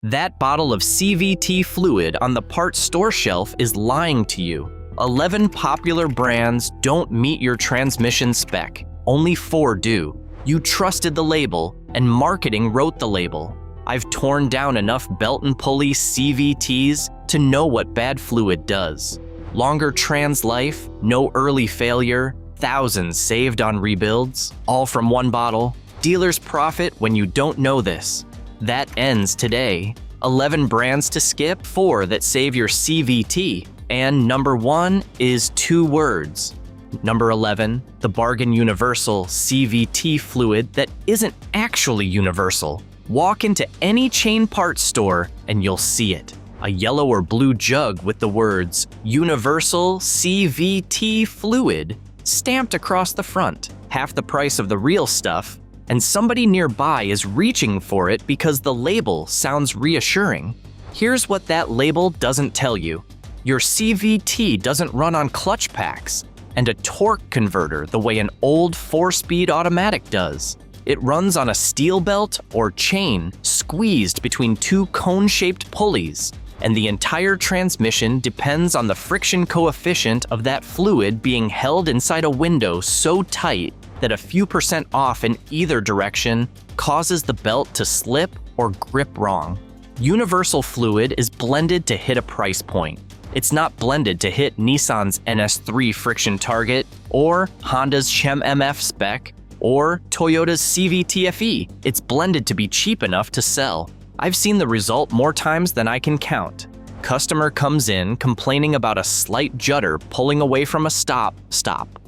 That bottle of CVT fluid on the parts store shelf is lying to you. 11 popular brands don't meet your transmission spec. Only 4 do. You trusted the label, and marketing wrote the label. I've torn down enough belt-and-pulley CVTs to know what bad fluid does. Longer trans life, no early failure, thousands saved on rebuilds, all from one bottle. Dealers profit when you don't know this. That ends today. 11 brands to skip, 4 that save your CVT. And number 1 is 2 words. Number 11, the bargain universal CVT fluid that isn't actually universal. Walk into any chain parts store and you'll see it. A yellow or blue jug with the words Universal CVT fluid stamped across the front, half the price of the real stuff, and somebody nearby is reaching for it because the label sounds reassuring. Here's what that label doesn't tell you. Your CVT doesn't run on clutch packs and a torque converter the way an old 4-speed automatic does. It runs on a steel belt or chain squeezed between 2 cone-shaped pulleys, and the entire transmission depends on the friction coefficient of that fluid being held inside a window so tight that a few % off in either direction causes the belt to slip or grip wrong. Universal fluid is blended to hit a price point. It's not blended to hit Nissan's NS3 friction target, or Honda's Chem MF spec, or Toyota's CVT FE. It's blended to be cheap enough to sell. I've seen the result more times than I can count. Customer comes in complaining about a slight judder pulling away from a stop.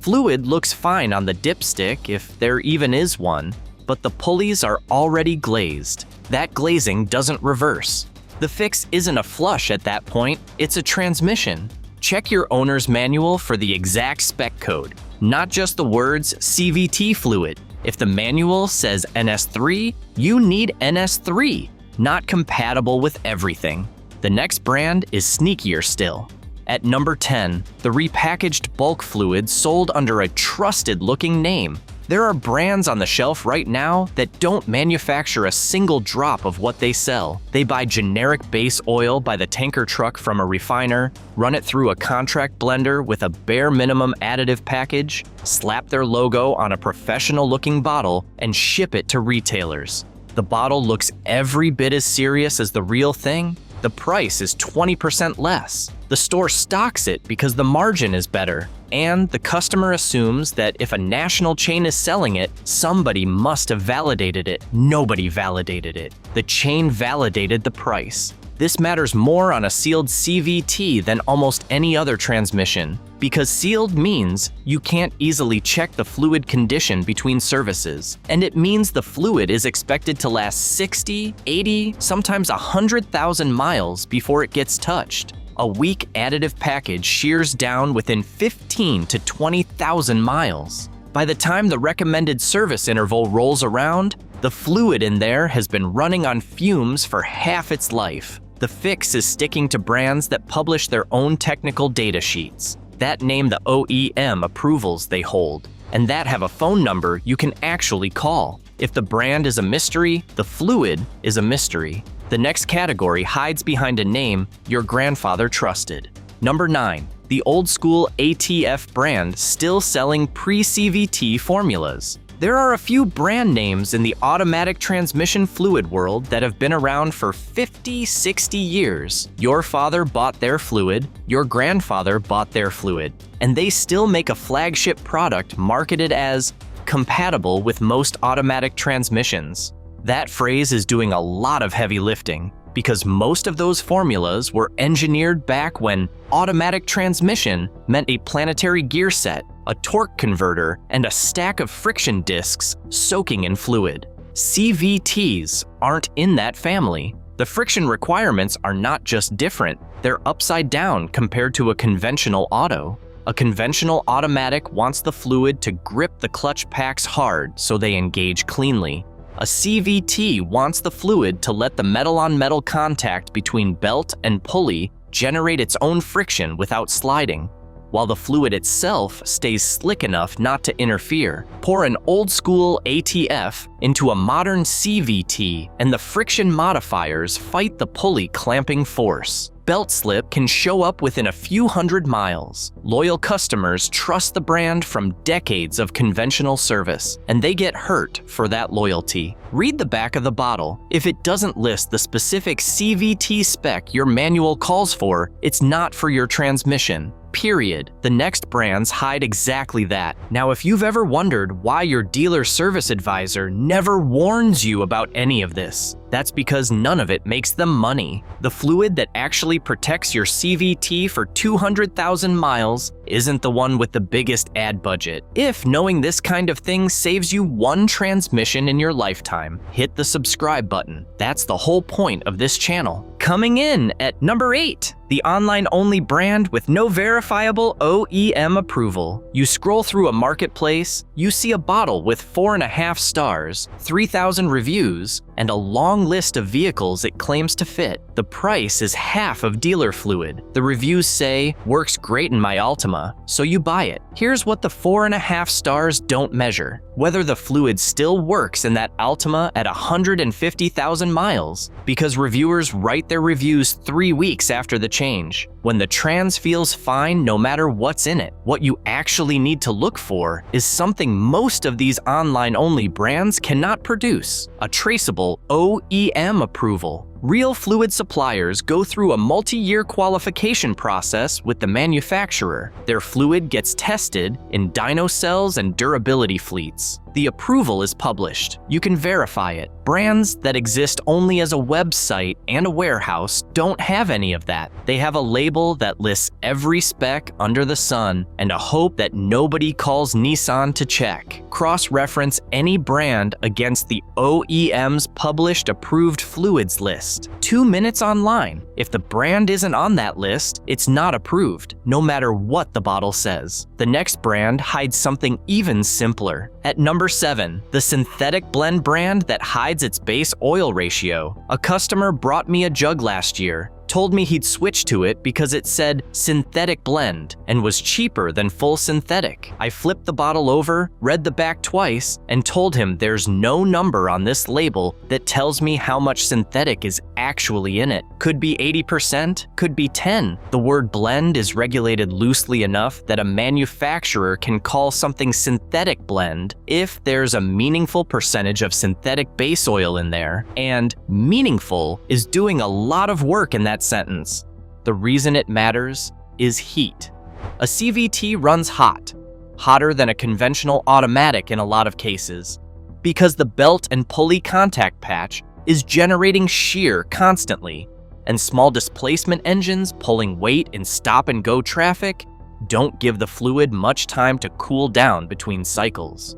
Fluid looks fine on the dipstick if there even is one, but the pulleys are already glazed. That glazing doesn't reverse. The fix isn't a flush at that point, it's a transmission. Check your owner's manual for the exact spec code, not just the words CVT fluid. If the manual says NS3, you need NS3, not compatible with everything. The next brand is sneakier still. At number 10, the repackaged bulk fluid sold under a trusted-looking name. There are brands on the shelf right now that don't manufacture a single drop of what they sell. They buy generic base oil by the tanker truck from a refiner, run it through a contract blender with a bare minimum additive package, slap their logo on a professional-looking bottle, and ship it to retailers. The bottle looks every bit as serious as the real thing. The price is 20% less. The store stocks it because the margin is better, and the customer assumes that if a national chain is selling it, somebody must have validated it. Nobody validated it. The chain validated the price. This matters more on a sealed CVT than almost any other transmission, because sealed means you can't easily check the fluid condition between services, and it means the fluid is expected to last 60, 80, sometimes 100,000 miles before it gets touched. A weak additive package shears down within 15 to 20,000 miles. By the time the recommended service interval rolls around, the fluid in there has been running on fumes for half its life. The fix is sticking to brands that publish their own technical data sheets, that name the OEM approvals they hold, and that have a phone number you can actually call. If the brand is a mystery, the fluid is a mystery. The next category hides behind a name your grandfather trusted. Number 9, the old school ATF brand still selling pre-CVT formulas. There are a few brand names in the automatic transmission fluid world that have been around for 50, 60 years. Your father bought their fluid, your grandfather bought their fluid, and they still make a flagship product marketed as compatible with most automatic transmissions. That phrase is doing a lot of heavy lifting because most of those formulas were engineered back when automatic transmission meant a planetary gear set, a torque converter, and a stack of friction discs soaking in fluid. CVTs aren't in that family. The friction requirements are not just different, they're upside down compared to a conventional auto. A conventional automatic wants the fluid to grip the clutch packs hard so they engage cleanly. A CVT wants the fluid to let the metal-on-metal contact between belt and pulley generate its own friction without sliding. while the fluid itself stays slick enough not to interfere. Pour an old-school ATF into a modern CVT, and the friction modifiers fight the pulley clamping force. Belt slip can show up within a few hundred miles. Loyal customers trust the brand from decades of conventional service, and they get hurt for that loyalty. Read the back of the bottle. If it doesn't list the specific CVT spec your manual calls for, it's not for your transmission. Period. The next brands hide exactly that. Now, if you've ever wondered why your dealer service advisor never warns you about any of this, that's because none of it makes them money. The fluid that actually protects your CVT for 200,000 miles isn't the one with the biggest ad budget. If knowing this kind of thing saves you one transmission in your lifetime, hit the subscribe button. That's the whole point of this channel. Coming in at number 8, the online-only brand with no verifiable OEM approval. You scroll through a marketplace, you see a bottle with 4.5 stars, 3,000 reviews, and a long list of vehicles it claims to fit. The price is half of dealer fluid. The reviews say, works great in my Altima, so you buy it. Here's what the 4.5 stars don't measure: whether the fluid still works in that Altima at 150,000 miles, because reviewers write their reviews 3 weeks after the change, when the trans feels fine no matter what's in it. What you actually need to look for is something most of these online-only brands cannot produce: a traceable OEM approval. Real fluid suppliers go through a multi-year qualification process with the manufacturer. Their fluid gets tested in dyno cells and durability fleets. The approval is published. You can verify it. Brands that exist only as a website and a warehouse don't have any of that. They have a label that lists every spec under the sun and a hope that nobody calls Nissan to check. Cross-reference any brand against the OEM's published approved fluids list. 2 minutes online. If the brand isn't on that list, it's not approved, no matter what the bottle says. The next brand hides something even simpler. At number 7, the synthetic blend brand that hides its base oil ratio. A customer brought me a jug last year, told me he'd switch to it because it said synthetic blend and was cheaper than full synthetic. I flipped the bottle over, read the back twice, and told him there's no number on this label that tells me how much synthetic is actually in it. Could be 80%, could be 10. The word blend is regulated loosely enough that a manufacturer can call something synthetic blend if there's a meaningful percentage of synthetic base oil in there, and meaningful is doing a lot of work in that sentence. The reason it matters is heat. A CVT runs hot, hotter than a conventional automatic in a lot of cases, because the belt and pulley contact patch is generating shear constantly, and small displacement engines pulling weight in stop-and-go traffic don't give the fluid much time to cool down between cycles.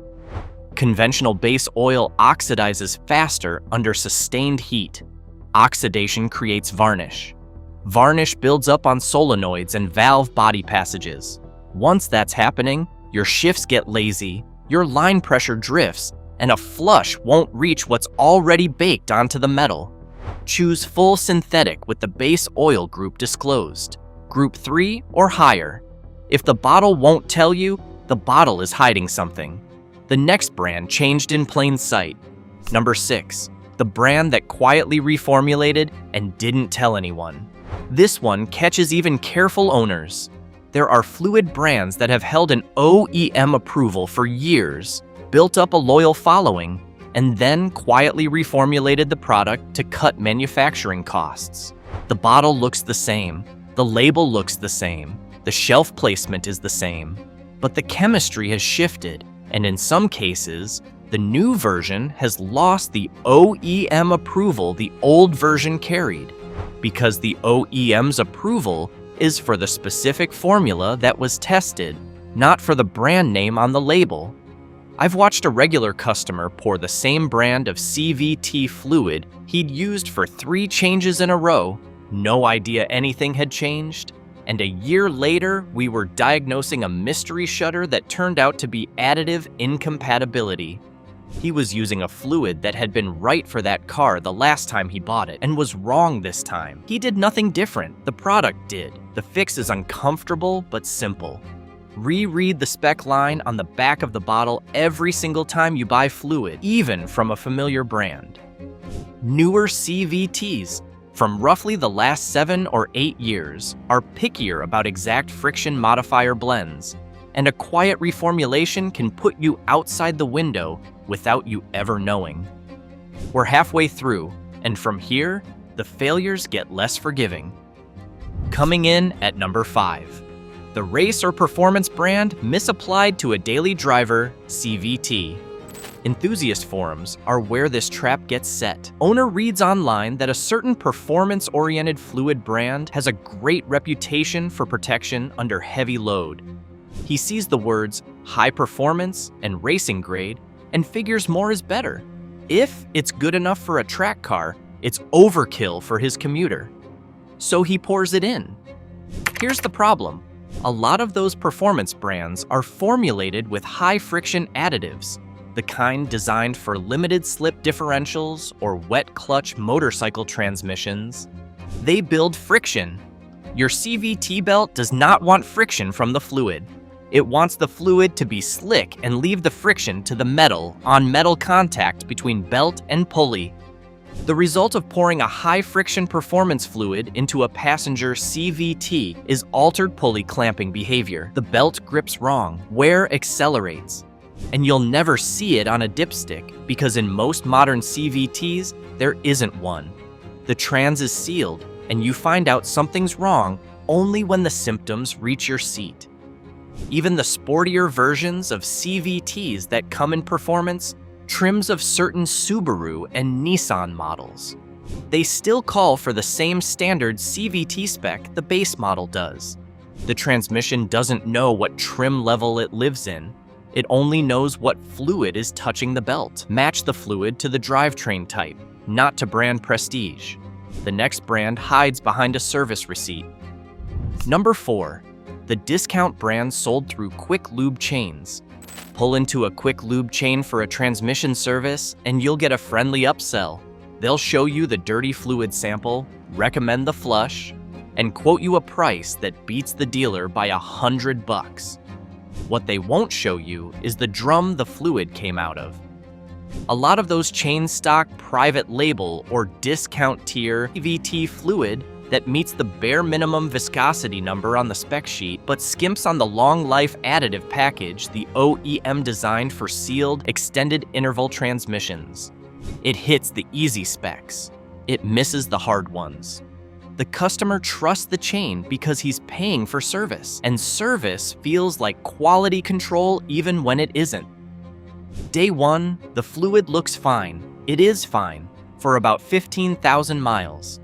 Conventional base oil oxidizes faster under sustained heat. Oxidation creates varnish. Varnish builds up on solenoids and valve body passages. Once that's happening, your shifts get lazy, your line pressure drifts, and a flush won't reach what's already baked onto the metal. Choose full synthetic with the base oil group disclosed, group 3 or higher. If the bottle won't tell you, the bottle is hiding something. The next brand changed in plain sight. Number 6, the brand that quietly reformulated and didn't tell anyone. This one catches even careful owners. There are fluid brands that have held an OEM approval for years, built up a loyal following, and then quietly reformulated the product to cut manufacturing costs. The bottle looks the same, the label looks the same, the shelf placement is the same, but the chemistry has shifted, and in some cases, the new version has lost the OEM approval the old version carried, because the OEM's approval is for the specific formula that was tested, not for the brand name on the label. I've watched a regular customer pour the same brand of CVT fluid he'd used for 3 changes in a row, no idea anything had changed, and a year later we were diagnosing a mystery shutter that turned out to be additive incompatibility. He was using a fluid that had been right for that car the last time he bought it and was wrong this time. He did nothing different. The product did. The fix is uncomfortable but simple. Reread the spec line on the back of the bottle every single time you buy fluid, even from a familiar brand. Newer CVTs from roughly the last 7 or 8 years are pickier about exact friction modifier blends, and a quiet reformulation can put you outside the window without you ever knowing. We're halfway through, and from here, the failures get less forgiving. Coming in at number 5, the race or performance brand misapplied to a daily driver, CVT. Enthusiast forums are where this trap gets set. Owner reads online that a certain performance-oriented fluid brand has a great reputation for protection under heavy load. He sees the words high performance and racing grade and figures more is better. If it's good enough for a track car, it's overkill for his commuter. So he pours it in. Here's the problem. A lot of those performance brands are formulated with high friction additives, the kind designed for limited slip differentials or wet clutch motorcycle transmissions. They build friction. Your CVT belt does not want friction from the fluid. It wants the fluid to be slick and leave the friction to the metal on metal contact between belt and pulley. The result of pouring a high-friction performance fluid into a passenger CVT is altered pulley clamping behavior. The belt grips wrong, wear accelerates, and you'll never see it on a dipstick because in most modern CVTs, there isn't one. The trans is sealed, and you find out something's wrong only when the symptoms reach your seat. Even the sportier versions of CVTs that come in performance trims of certain Subaru and Nissan models. They still call for the same standard CVT spec the base model does. The transmission doesn't know what trim level it lives in. It only knows what fluid is touching the belt. Match the fluid to the drivetrain type, not to brand prestige. The next brand hides behind a service receipt. Number 4, the discount brand sold through quick lube chains. Pull into a quick lube chain for a transmission service, and you'll get a friendly upsell. They'll show you the dirty fluid sample, recommend the flush, and quote you a price that beats the dealer by $100. What they won't show you is the drum the fluid came out of. A lot of those chain stock private label or discount tier CVT fluid that meets the bare minimum viscosity number on the spec sheet, but skimps on the long life additive package the OEM designed for sealed extended interval transmissions. It hits the easy specs. It misses the hard ones. The customer trusts the chain because he's paying for service, and service feels like quality control even when it isn't. Day 1, the fluid looks fine. It is fine for about 15,000 miles.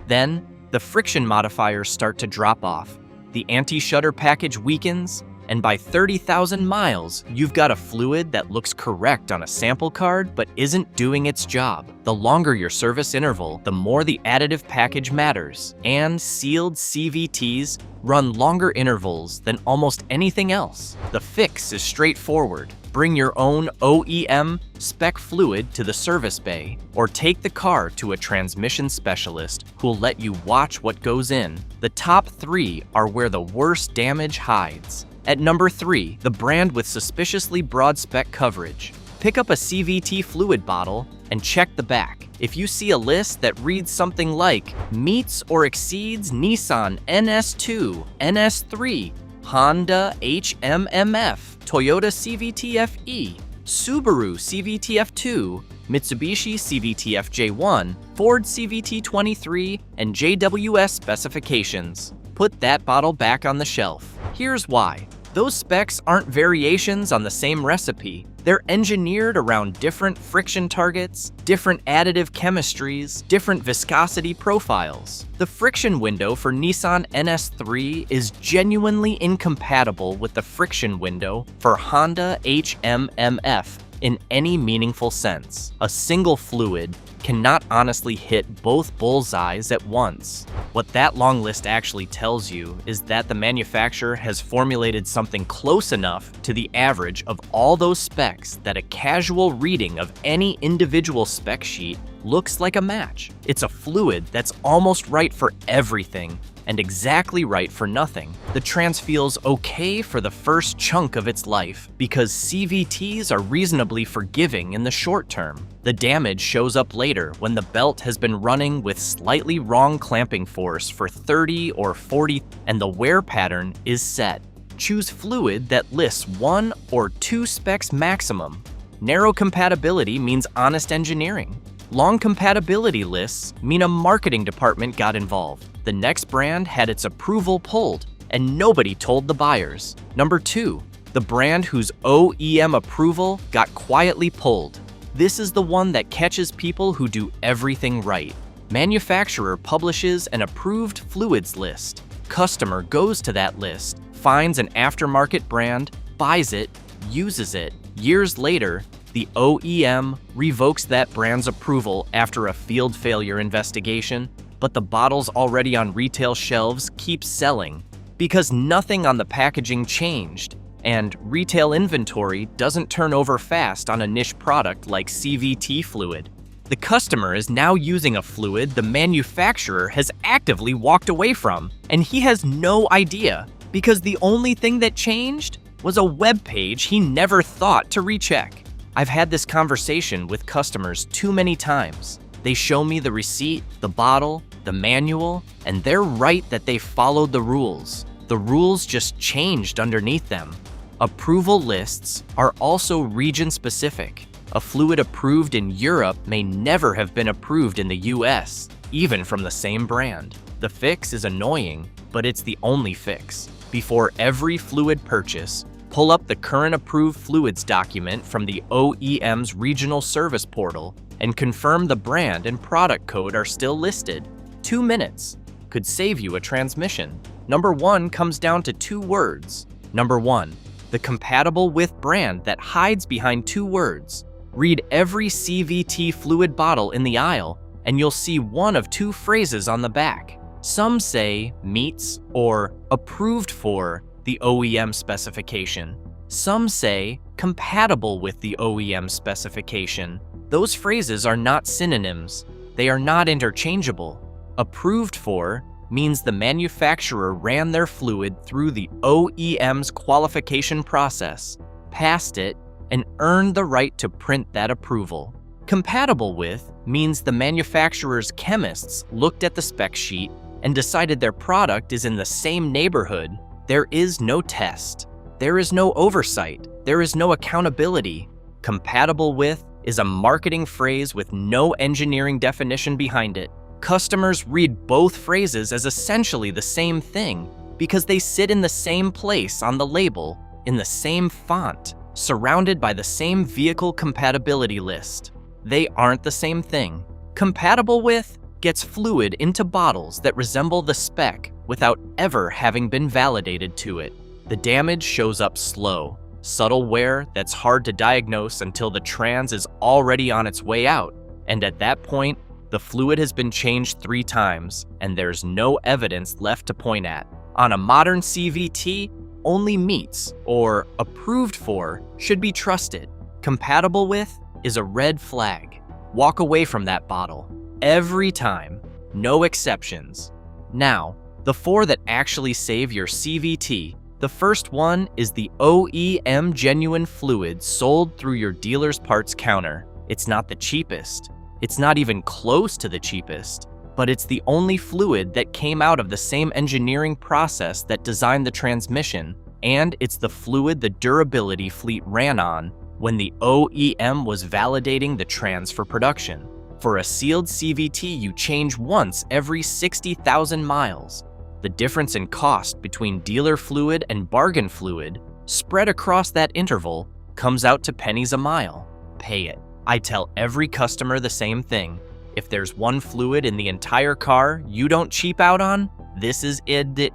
Then, the friction modifiers start to drop off, the anti-shudder package weakens, and by 30,000 miles, you've got a fluid that looks correct on a sample card but isn't doing its job. The longer your service interval, the more the additive package matters, and sealed CVTs run longer intervals than almost anything else. The fix is straightforward. Bring your own OEM spec fluid to the service bay, or take the car to a transmission specialist who'll let you watch what goes in. The top 3 are where the worst damage hides. At number 3, the brand with suspiciously broad spec coverage. Pick up a CVT fluid bottle and check the back. If you see a list that reads something like meets or exceeds Nissan NS2, NS3, Honda HMMF, Toyota CVT-FE, Subaru CVT-F2, Mitsubishi CVT-FJ1, Ford CVT-23, and JWS specifications, put that bottle back on the shelf. Here's why. Those specs aren't variations on the same recipe. They're engineered around different friction targets, different additive chemistries, different viscosity profiles. The friction window for Nissan NS3 is genuinely incompatible with the friction window for Honda HMMF in any meaningful sense. A single fluid cannot honestly hit both bullseyes at once. What that long list actually tells you is that the manufacturer has formulated something close enough to the average of all those specs that a casual reading of any individual spec sheet looks like a match. It's a fluid that's almost right for everything and exactly right for nothing. The trans feels okay for the first chunk of its life because CVTs are reasonably forgiving in the short term. The damage shows up later when the belt has been running with slightly wrong clamping force for 30 or 40 and the wear pattern is set. Choose fluid that lists 1 or 2 specs maximum. Narrow compatibility means honest engineering. Long compatibility lists mean a marketing department got involved. The next brand had its approval pulled, and nobody told the buyers. Number 2, the brand whose OEM approval got quietly pulled. This is the one that catches people who do everything right. Manufacturer publishes an approved fluids list. Customer goes to that list, finds an aftermarket brand, buys it, uses it. Years later, the OEM revokes that brand's approval after a field failure investigation, but the bottles already on retail shelves keep selling because nothing on the packaging changed, and retail inventory doesn't turn over fast on a niche product like CVT fluid. The customer is now using a fluid the manufacturer has actively walked away from, and he has no idea because the only thing that changed was a web page he never thought to recheck. I've had this conversation with customers too many times. They show me the receipt, the bottle, the manual, and they're right that they followed the rules. The rules just changed underneath them. Approval lists are also region-specific. A fluid approved in Europe may never have been approved in the US, even from the same brand. The fix is annoying, but it's the only fix. Before every fluid purchase, pull up the current approved fluids document from the OEM's regional service portal and confirm the brand and product code are still listed. 2 minutes could save you a transmission. Number 1 comes down to 2 words. Number 1, the compatible with brand that hides behind 2 words. Read every CVT fluid bottle in the aisle and you'll see one of 2 phrases on the back. Some say meets or approved for the OEM specification. Some say compatible with the OEM specification. Those phrases are not synonyms. They are not interchangeable. Approved for means the manufacturer ran their fluid through the OEM's qualification process, passed it, and earned the right to print that approval. Compatible with means the manufacturer's chemists looked at the spec sheet and decided their product is in the same neighborhood. There is no test. There is no oversight. There is no accountability. Compatible with is a marketing phrase with no engineering definition behind it. Customers read both phrases as essentially the same thing because they sit in the same place on the label, in the same font, surrounded by the same vehicle compatibility list. They aren't the same thing. Compatible with gets fluid into bottles that resemble the spec without ever having been validated to it. The damage shows up slow, subtle wear that's hard to diagnose until the trans is already on its way out, and at that point, the fluid has been changed 3 times, and there's no evidence left to point at. On a modern CVT, only meets or approved for should be trusted. Compatible with is a red flag. Walk away from that bottle. Every time. No exceptions. Now, the 4 that actually save your CVT. The first one is the OEM genuine fluid sold through your dealer's parts counter. It's not the cheapest. It's not even close to the cheapest, but it's the only fluid that came out of the same engineering process that designed the transmission, and it's the fluid the durability fleet ran on when the OEM was validating the trans for production. For a sealed CVT, you change once every 60,000 miles. The difference in cost between dealer fluid and bargain fluid, spread across that interval, comes out to pennies a mile. Pay it. I tell every customer the same thing. If there's one fluid in the entire car you don't cheap out on, this is it.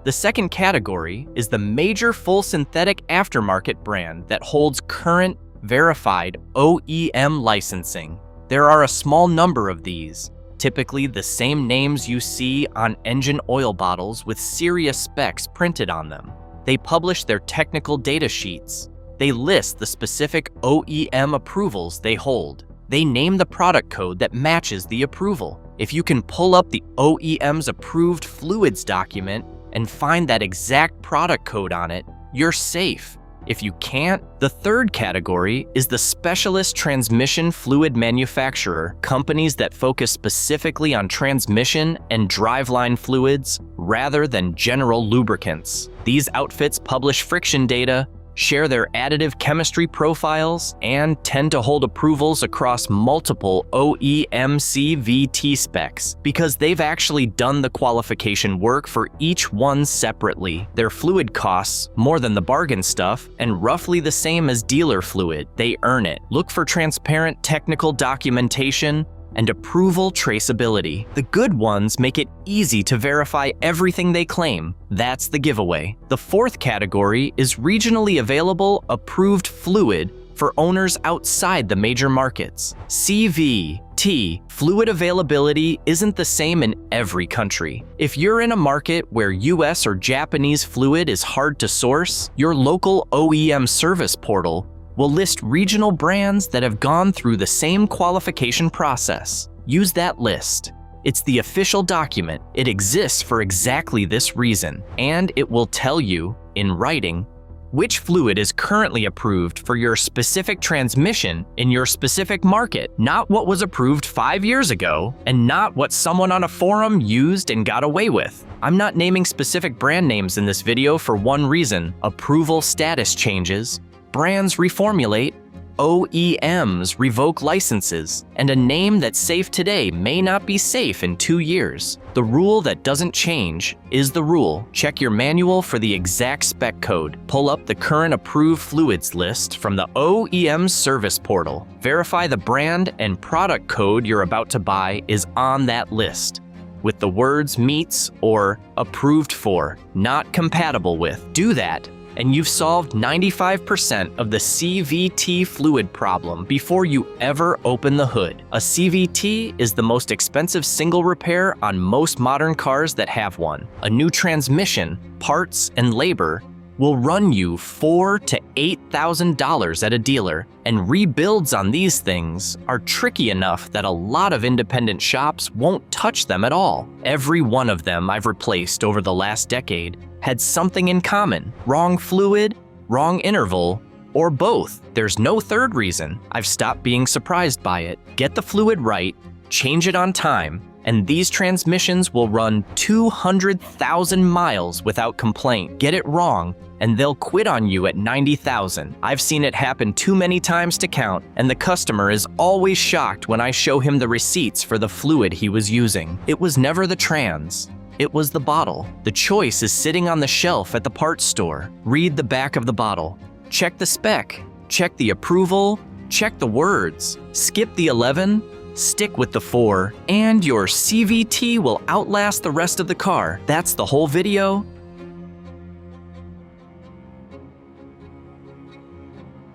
The second category is the major full synthetic aftermarket brand that holds current, verified OEM licensing. There are a small number of these, typically the same names you see on engine oil bottles with serious specs printed on them. They publish their technical data sheets. They list the specific OEM approvals they hold. They name the product code that matches the approval. If you can pull up the OEM's approved fluids document and find that exact product code on it, you're safe. If you can't, the third category is the specialist transmission fluid manufacturer, companies that focus specifically on transmission and driveline fluids rather than general lubricants. These outfits publish friction data, share their additive chemistry profiles, and tend to hold approvals across multiple OEM CVT specs because they've actually done the qualification work for each one separately. Their fluid costs more than the bargain stuff and roughly the same as dealer fluid. They earn it. Look for transparent technical documentation and approval traceability. The good ones make it easy to verify everything they claim. That's the giveaway. The fourth category is regionally available approved fluid for owners outside the major markets. CVT fluid availability isn't the same in every country. If you're in a market where US or Japanese fluid is hard to source, your local OEM service portal will list regional brands that have gone through the same qualification process. Use that list. It's the official document. It exists for exactly this reason, and it will tell you, in writing, which fluid is currently approved for your specific transmission in your specific market, not what was approved 5 years ago, and not what someone on a forum used and got away with. I'm not naming specific brand names in this video for one reason: approval status changes, brands reformulate, OEMs revoke licenses, and a name that's safe today may not be safe in 2 years. The rule that doesn't change is the rule. Check your manual for the exact spec code. Pull up the current approved fluids list from the OEM's service portal. Verify the brand and product code you're about to buy is on that list, with the words meets or approved for, not compatible with. Do that, and you've solved 95% of the CVT fluid problem before you ever open the hood. A CVT is the most expensive single repair on most modern cars that have one. A new transmission, parts, and labor will run you $4,000 to $8,000 at a dealer, and rebuilds on these things are tricky enough that a lot of independent shops won't touch them at all. Every one of them I've replaced over the last decade had something in common: wrong fluid, wrong interval, or both. There's no third reason. I've stopped being surprised by it. Get the fluid right, change it on time, and these transmissions will run 200,000 miles without complaint. Get it wrong, and they'll quit on you at 90,000. I've seen it happen too many times to count, and the customer is always shocked when I show him the receipts for the fluid he was using. It was never the trans. It was the bottle. The choice is sitting on the shelf at the parts store. Read the back of the bottle. Check the spec. Check the approval. Check the words. Skip the 11. Stick with the 4, and your CVT will outlast the rest of the car. That's the whole video.